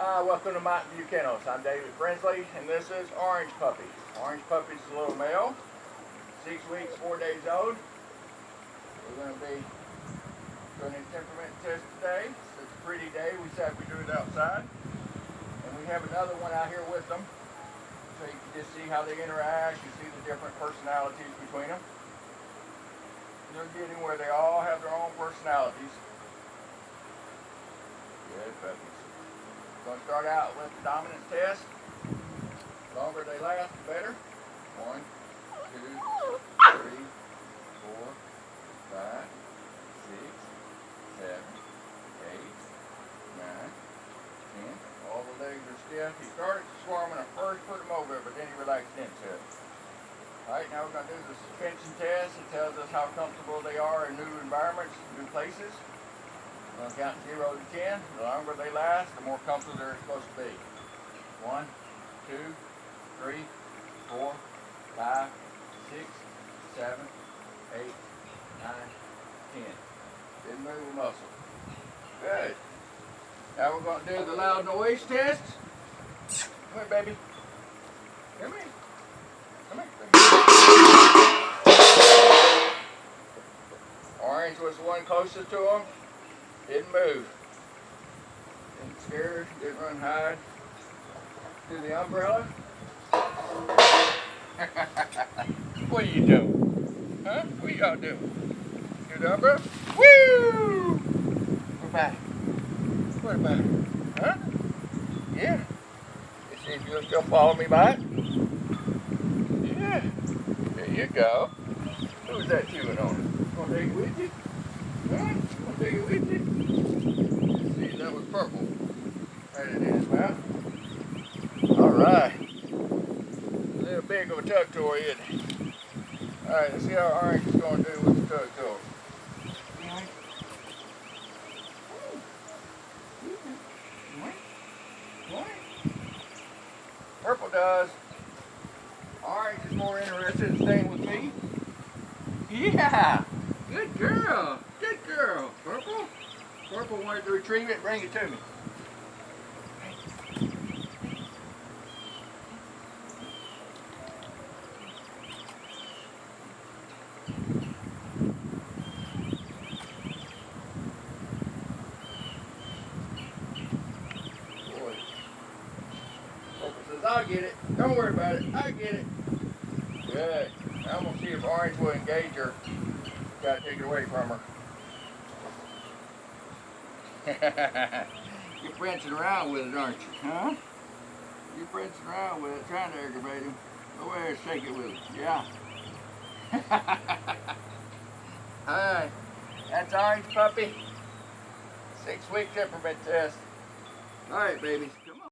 Welcome to Mountain View Kennels. I'm David Brinsley, and this is Orange Puppies. Orange Puppies is a little male, 6 weeks, 4 days old. We're going to be doing a temperament test today. It's a pretty day. We said we do it outside. And we have another one out here with them, so you can just see how they interact. You see the different personalities between them. They're getting where they all have their own personalities. Good puppies. We're going to start out with the dominance test. The longer they last, the better. 1, 2, 3, 4, 5, 6, 7, 8, 9, 10. All the legs are stiff. He started swarming at first, put them over, but then he relaxed into it. Alright, now we're going to do the suspension test. It tells us how comfortable they are in new environments, new places. We're going to count 0 to 10. The longer they last, the more comfortable they're supposed to be. 1, 2, 3, 4, 5, 6, 7, 8, 9, 10. Didn't move a muscle. Good. Now we're going to do the loud noise test. Come here, baby. Come here. Come here. Orange was the one closest to him. Didn't move. Didn't scare, didn't run hide. Do the umbrella. What are you doing? Huh? What y'all doing? Do the umbrella? Woo! What about it? What about it? Huh? Yeah. You see if you'll still follow me by it? Yeah. There you go. Who's that chewing on? Gonna take it with you? Huh? Gonna take it with you? See, that was purple. Right in his mouth. Alright. A little big of a tug toy, isn't it? Alright, let's see how Orange is going to do with the tug toy. Purple does. Orange is more interested in staying with me. Yeah! Good girl! Good girl! Purple? Purple wanted to retrieve it, bring it to me. Boy. Purple says, I'll get it. Don't worry about it. I'll get it. Good. Now I'm going to see if Orange will engage her. Got to take it away from her. You're prancing around with it, aren't you? Huh? You're prancing around with it, trying to aggravate him. Go ahead and shake it with it. Yeah. Alright. That's Orange Puppy. 6-week temperament test. Alright, babies.